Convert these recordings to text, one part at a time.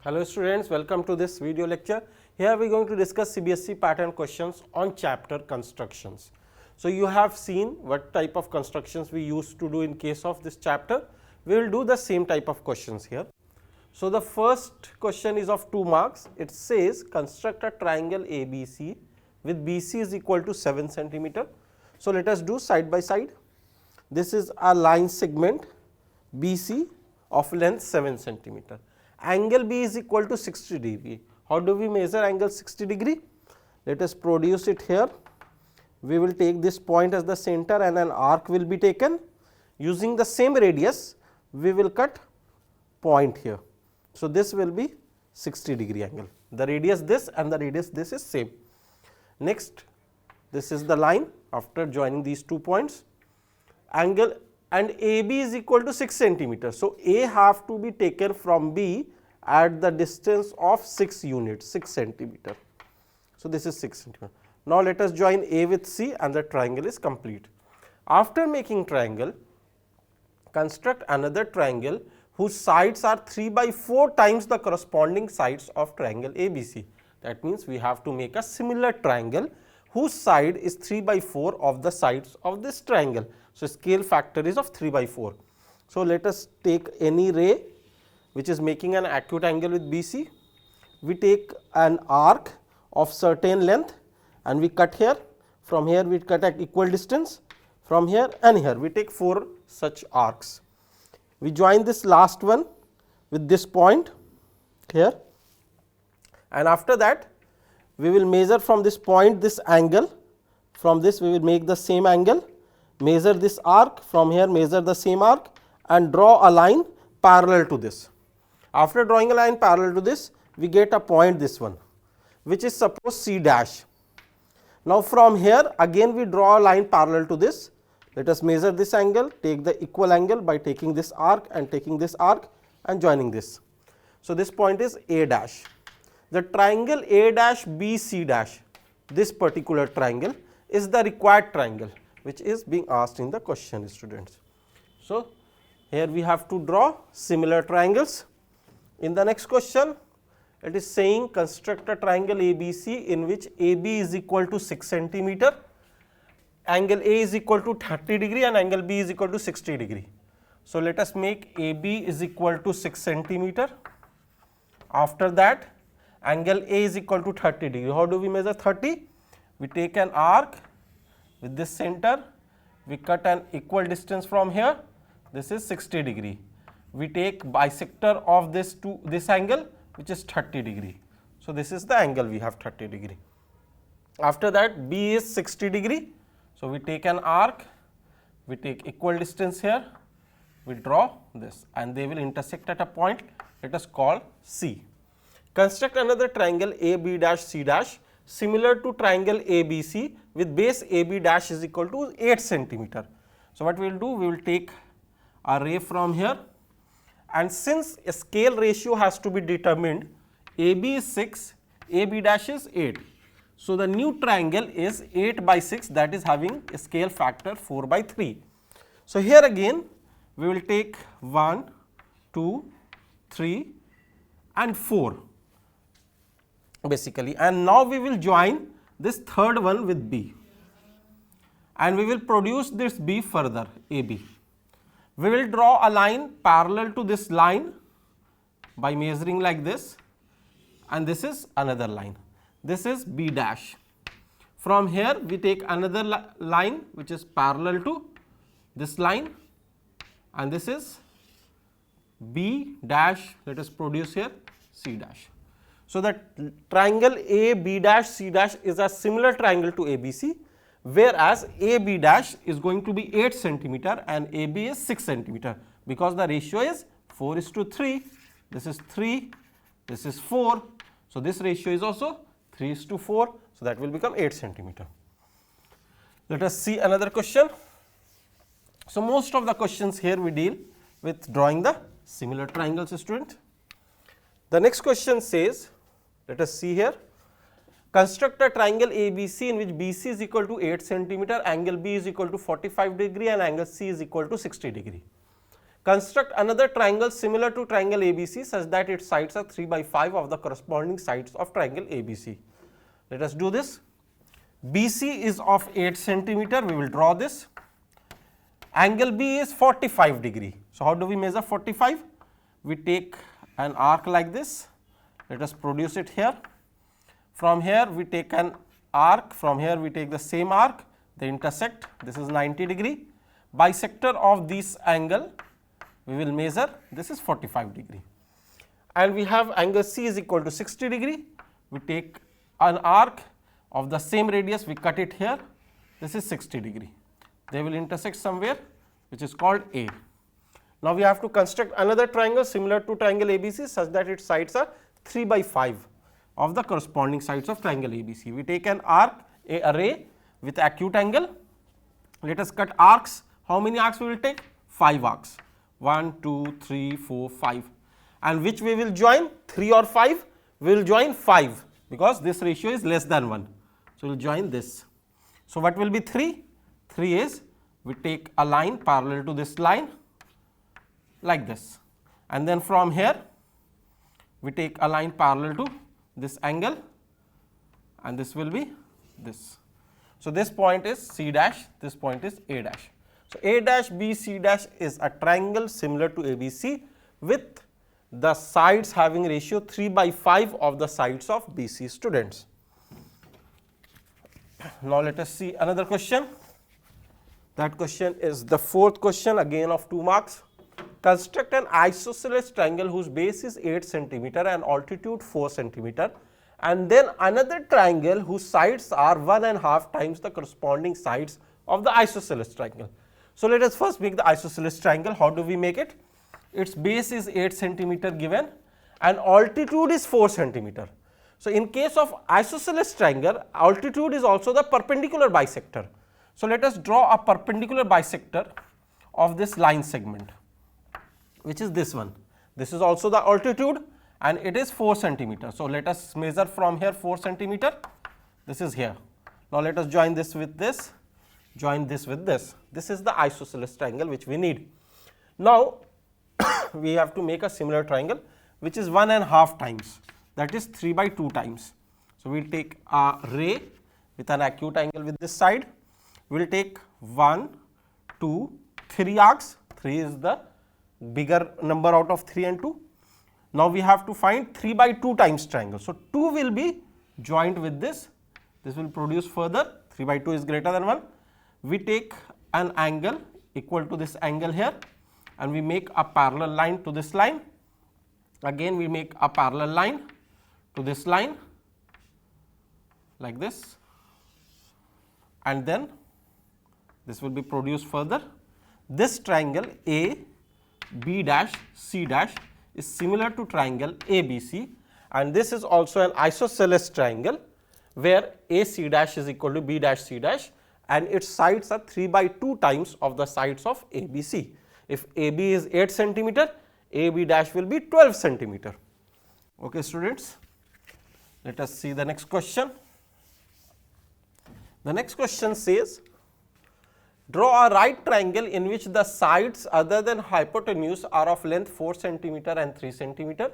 Hello students, welcome to this video lecture. Here we are going to discuss CBSE pattern questions on chapter constructions. So you have seen what type of constructions we used to do in case of this chapter. We will do the same type of questions here. So the first question is of 2 marks. It says construct a triangle ABC with BC is equal to 7 centimeter. So let us do side by side. This is a line segment BC of length 7 centimeter. Angle B is equal to 60 degree. How do we measure angle 60 degree? Let us produce it here. We will take this point as the center and an arc will be taken. Using the same radius, we will cut point here. So this will be 60 degree angle. The radius this and the radius this is same. Next, this is the line after joining these 2 points. Angle and AB is equal to 6 centimeter. So A have to be taken from B at the distance of 6 units, 6 centimeter. So this is 6 centimeter. Now let us join A with C and the triangle is complete. After making triangle, construct another triangle whose sides are 3 by 4 times the corresponding sides of triangle ABC. That means we have to make a similar triangle whose side is 3 by 4 of the sides of this triangle. So scale factor is of 3 by 4. So let us take any ray which is making an acute angle with BC. We take an arc of certain length and we cut here. From here we cut at equal distance. From here and here we take 4 such arcs. We join this last one with this point here, and after that we will measure from this point this angle. From this we will make the same angle, measure this arc, from here measure the same arc and draw a line parallel to this. After drawing a line parallel to this, we get a point, this one, which is suppose C dash. Now from here again we draw a line parallel to this. Let us measure this angle, take the equal angle by taking this arc and taking this arc and joining this. So this point is A dash. The triangle A dash B C dash, this particular triangle is the required triangle which is being asked in the question, students. So here we have to draw similar triangles. In the next question, it is saying construct a triangle ABC in which AB is equal to 6 centimeter, angle A is equal to 30 degree and angle B is equal to 60 degree. So let us make AB is equal to 6 centimeter. After that, angle A is equal to 30 degree. How do we measure 30? We take an arc with this center, we cut an equal distance from here, this is 60 degree. We take bisector of this to this angle which is 30 degree. So this is the angle we have 30 degree. After that, B is 60 degree. So we take an arc, we take equal distance here, we draw this and they will intersect at a point, let us call C. Construct another triangle AB dash C dash similar to triangle ABC with base AB dash is equal to 8 centimeter. So what we will do, we will take a ray from here, and since a scale ratio has to be determined, AB is 6, AB dash is 8. So the new triangle is 8 by 6, that is having a scale factor 4 by 3. So here again we will take 1, 2, 3 and 4 basically, and now we will join this third one with B and we will produce this B further, AB. We will draw a line parallel to this line by measuring like this, and this is another line. This is B dash. From here we take another line which is parallel to this line, and this is B dash, let us produce here C dash. So the triangle AB dash C dash is a similar triangle to ABC, whereas AB dash is going to be 8 centimeter and AB is 6 centimeter, because the ratio is 4:3. This is 3, this is 4. So this ratio is also 3:4. So that will become 8 centimeter. Let us see another question. So most of the questions here we deal with drawing the similar triangles, student. The next question says, let us see here. Construct a triangle ABC in which BC is equal to 8 centimeter, angle B is equal to 45 degree and angle C is equal to 60 degree. Construct another triangle similar to triangle ABC such that its sides are 3/5 of the corresponding sides of triangle ABC. Let us do this. BC is of 8 centimeter, we will draw this. Angle B is 45 degree. So, how do we measure 45? We take an arc like this, let us produce it here. From here we take an arc, from here we take the same arc, they intersect, this is 90 degree. Bisector of this angle we will measure, this is 45 degree. And we have angle C is equal to 60 degree, we take an arc of the same radius, we cut it here, this is 60 degree. They will intersect somewhere which is called A. Now, we have to construct another triangle similar to triangle ABC such that its sides are 3/5 of the corresponding sides of triangle ABC. We take an arc, a array with acute angle. Let us cut arcs. How many arcs we will take? 5 arcs. 1, 2, 3, 4, 5. And which we will join? 3 or 5? We will join 5 because this ratio is less than 1. So, we will join this. So, what will be 3? 3 is we take a line parallel to this line like this, and then from here we take a line parallel to this angle, and this will be this. So, this point is C dash, this point is A dash. So, A dash B C dash is a triangle similar to ABC with the sides having ratio 3/5 of the sides of BC, students. Now, let us see another question. That question is the fourth question, again of 2 marks. Construct an isosceles triangle whose base is 8 centimeter and altitude 4 centimeter, and then another triangle whose sides are 1.5 times the corresponding sides of the isosceles triangle. So, let us first make the isosceles triangle. How do we make it? Its base is 8 centimeter given and altitude is 4 centimeter. So, in case of isosceles triangle, altitude is also the perpendicular bisector. So, let us draw a perpendicular bisector of this line segment, which is this one. This is also the altitude and it is 4 centimeter. So, let us measure from here 4 centimeter, this is here. Now, let us join this with this, join this with this. This is the isosceles triangle which we need. Now, we have to make a similar triangle which is 1.5 times, that is 3/2 times. So, we will take a ray with an acute angle with this side. We will take 1, 2, 3 arcs, 3 is the bigger number out of 3 and 2. Now, we have to find 3/2 times triangle. So, 2 will be joined with this will produce further 3/2 is greater than 1. We take an angle equal to this angle here and we make a parallel line to this line. Again we make a parallel line to this line like this, and then this will be produced further. This triangle A B dash C dash is similar to triangle ABC, and this is also an isosceles triangle where AC dash is equal to B dash C dash and its sides are 3/2 times of the sides of ABC. If AB is 8 centimeter, AB dash will be 12 centimeter. Okay, students, let us see the next question. The next question says, draw a right triangle in which the sides other than hypotenuse are of length 4 centimeter and 3 centimeter.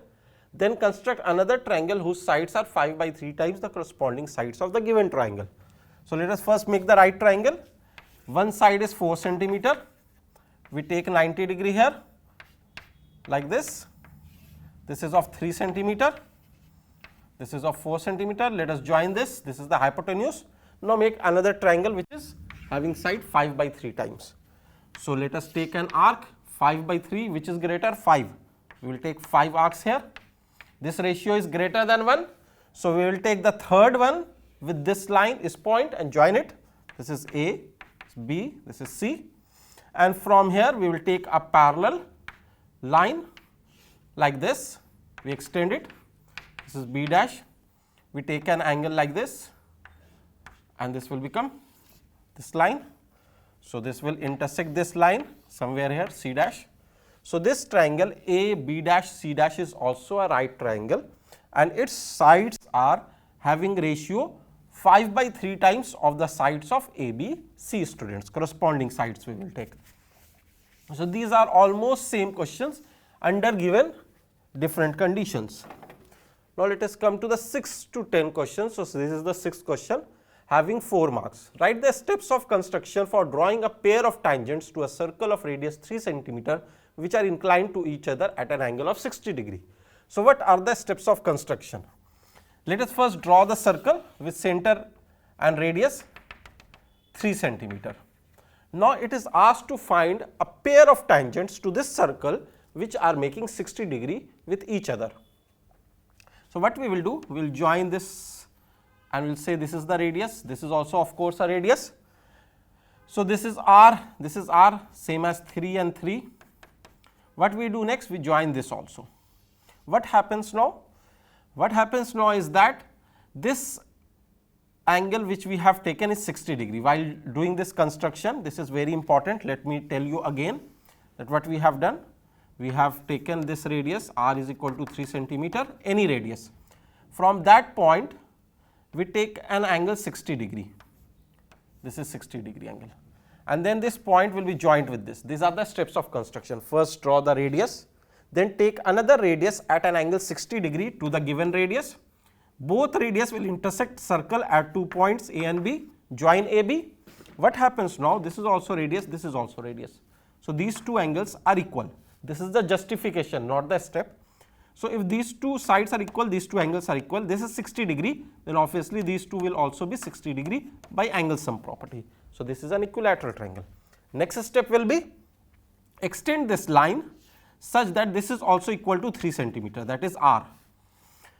Then construct another triangle whose sides are 5/3 times the corresponding sides of the given triangle. So, let us first make the right triangle. One side is 4 centimeter. We take 90 degree here like this. This is of 3 centimeter. This is of 4 centimeter. Let us join this. This is the hypotenuse. Now, make another triangle which is having side 5/3 times. So, let us take an arc 5/3, which is greater 5. We will take 5 arcs here. This ratio is greater than 1. So, we will take the third one with this line is point and join it. This is A, this is B, this is C, and from here we will take a parallel line like this. We extend it. This is B dash. We take an angle like this, and this will become this line. So, this will intersect this line somewhere here C dash. So, this triangle A B dash C dash is also a right triangle and its sides are having ratio 5/3 times of the sides of A B C, students, corresponding sides we will take. So these are almost same questions under given different conditions. Now let us come to the 6 to 10 questions. So this is the 6th question having 4 marks. Write the steps of construction for drawing a pair of tangents to a circle of radius 3 cm which are inclined to each other at an angle of 60 degree. So what are the steps of construction? Let us first draw the circle with center and radius 3 cm. Now it is asked to find a pair of tangents to this circle which are making 60 degree with each other. So what we will do, we will join this and we will say this is the radius, this is also of course a radius. So this is r, same as 3 and 3. What we do next, we join this also. What happens now? What happens now is that this angle which we have taken is 60 degree. While doing this construction, this is very important. Let me tell you again that what we have done. We have taken this radius r is equal to 3 cm, any radius. From that point, we take an angle 60 degree. This is 60 degree angle. And then this point will be joined with this. These are the steps of construction. First draw the radius, then take another radius at an angle 60 degree to the given radius. Both radius will intersect circle at 2 points A and B, join AB. What happens now? This is also radius, this is also radius. So these two angles are equal. This is the justification, not the step. So if these two sides are equal, these two angles are equal, this is 60 degree, then obviously these two will also be 60 degree by angle sum property. So this is an equilateral triangle. Next step will be extend this line such that this is also equal to 3 cm, that is r.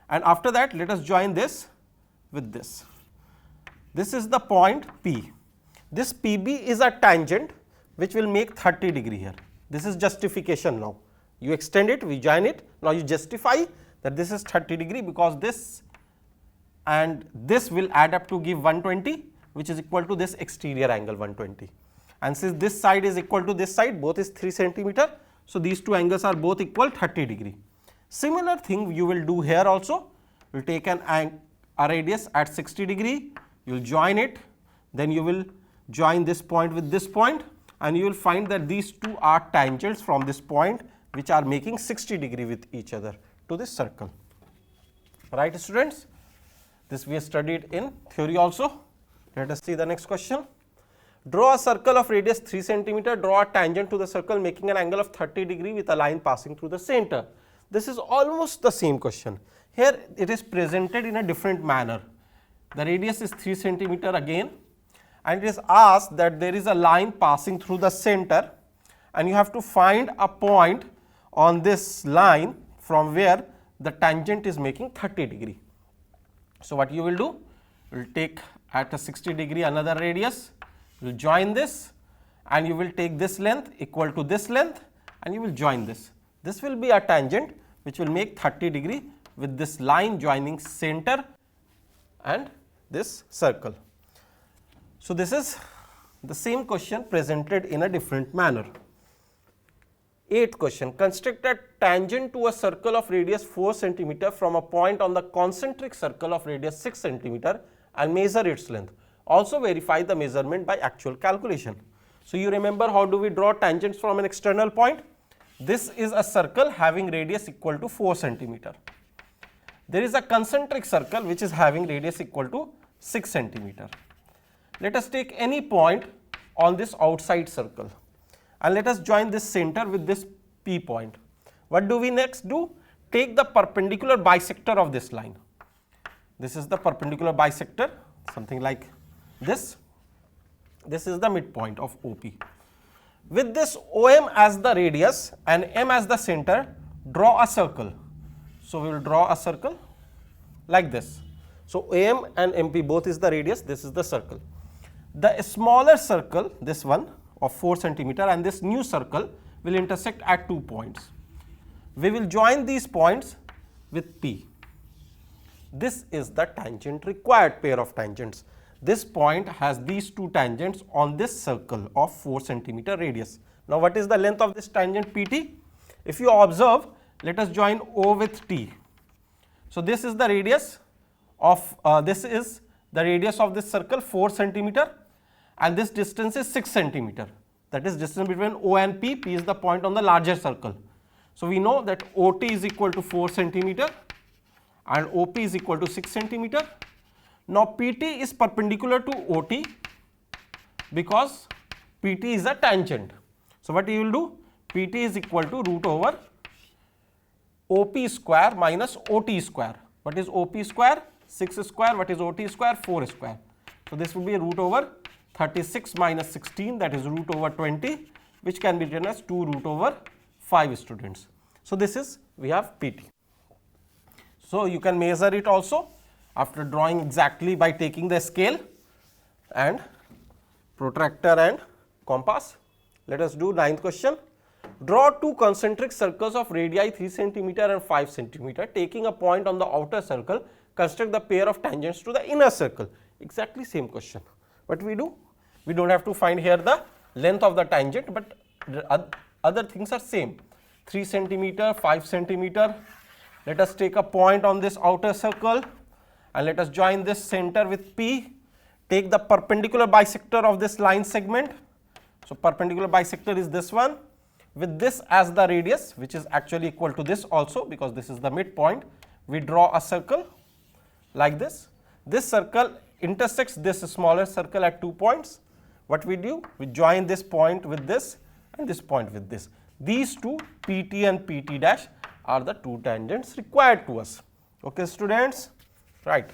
And after that, let us join this with this. This is the point P. This PB is a tangent which will make 30 degree here. This is justification now. You extend it, we join it. Now you justify that this is 30 degree because this and this will add up to give 120, which is equal to this exterior angle 120. And since this side is equal to this side, both is 3 cm. So these two angles are both equal 30 degree. Similar thing you will do here also. You will take a radius at 60 degree, you will join it, then you will join this point with this point, and you will find that these two are tangents from this point which are making 60 degree with each other to this circle. Right, students? This we have studied in theory also. Let us see the next question. Draw a circle of radius 3 cm, draw a tangent to the circle making an angle of 30 degree with a line passing through the center. This is almost the same question. Here it is presented in a different manner. The radius is 3 cm again, and it is asked that there is a line passing through the center and you have to find a point on this line from where the tangent is making 30 degree. So what you will do? You will take at a 60 degree another radius, you will join this and you will take this length equal to this length and you will join this. This will be a tangent which will make 30 degree with this line joining center and this circle. So this is the same question presented in a different manner. 8th question, construct a tangent to a circle of radius 4 cm from a point on the concentric circle of radius 6 cm and measure its length. Also verify the measurement by actual calculation. So you remember how do we draw tangents from an external point? This is a circle having radius equal to 4 cm. There is a concentric circle which is having radius equal to 6 cm. Let us take any point on this outside circle and let us join this center with this P point. What do we next do? Take the perpendicular bisector of this line. This is the perpendicular bisector, something like this. This is the midpoint of OP. With this OM as the radius and M as the center, draw a circle. So we will draw a circle like this. So OM and MP both is the radius, this is the circle. The smaller circle, this one of 4 cm, and this new circle will intersect at 2 points. We will join these points with P. This is the tangent required pair of tangents. This point has these two tangents on this circle of 4 cm radius. Now what is the length of this tangent PT? If you observe, let us join O with T. So this is the radius of this circle 4 cm and this distance is 6 cm. that is distance between O and P. P is the point on the larger circle. So we know that OT is equal to 4 centimeter and OP is equal to 6 centimeter. Now PT is perpendicular to OT because PT is a tangent. So what you will do? PT is equal to root over OP square minus OT square. What is OP square? 6 square. What is OT square? 4 square. So this will be root over 36 minus 16, that is root over 20, which can be written as 2 root over 5 students. So this is, we have PT. So you can measure it also after drawing exactly by taking the scale and protractor and compass. Let us do 9th question. Draw two concentric circles of radii 3 centimeter and 5 centimeter. Taking a point on the outer circle, construct the pair of tangents to the inner circle. Exactly same question. What we do? We don't have to find here the length of the tangent, but other things are same. 3 centimeter, 5 centimeter. Let us take a point on this outer circle and let us join this center with P. Take the perpendicular bisector of this line segment. So perpendicular bisector is this one, with this as the radius, which is actually equal to this also, because this is the midpoint. We draw a circle like this. This circle intersects this smaller circle at 2 points. What we do? We join this point with this and this point with this. These two, PT and PT dash, are the two tangents required to us. Okay, students? Right.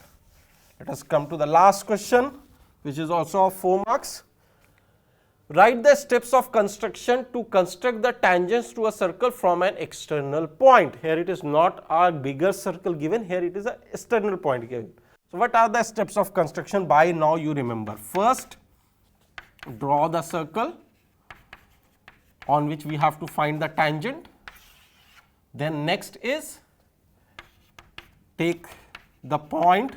Let us come to the last question, which is also of 4 marks. Write the steps of construction to construct the tangents to a circle from an external point. Here it is not a bigger circle given, here it is an external point given. So what are the steps of construction? By now you remember. First, draw the circle on which we have to find the tangent. Then next is take the point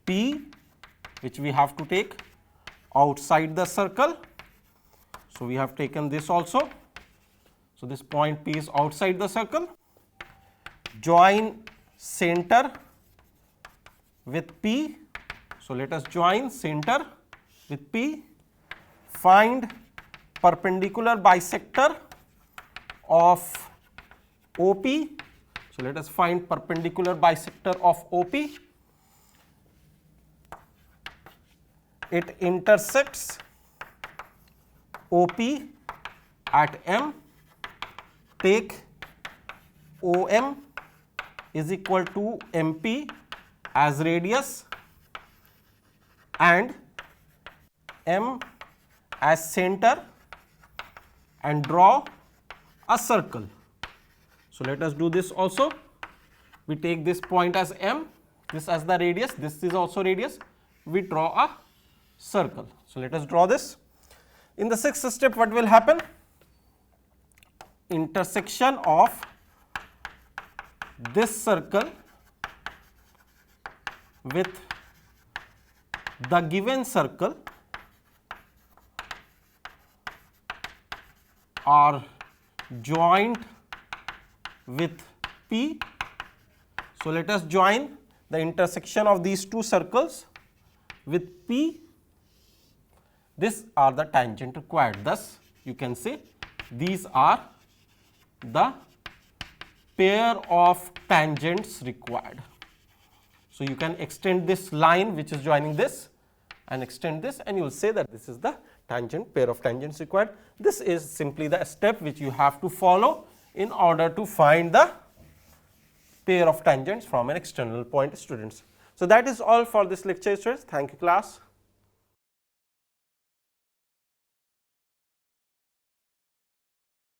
P, which we have to take outside the circle. So we have taken this also. So this point P is outside the circle. Join center with P. So let us join center with P. Find perpendicular bisector of OP. So let us find perpendicular bisector of OP. It intersects OP at M. Take OM is equal to MP as radius and M as center and draw a circle. So let us do this also. We take this point as M, this as the radius, this is also radius. We draw a circle. So let us draw this. In the 6th step, what will happen? Intersection of this circle with the given circle are joined with P. So let us join the intersection of these two circles with P. These are the tangent required. Thus, you can say these are the pair of tangents required. So you can extend this line which is joining this and extend this, and you will say that this is the tangent, pair of tangents required. This is simply the step which you have to follow in order to find the pair of tangents from an external point, students. So that is all for this lecture, students. Thank you, class.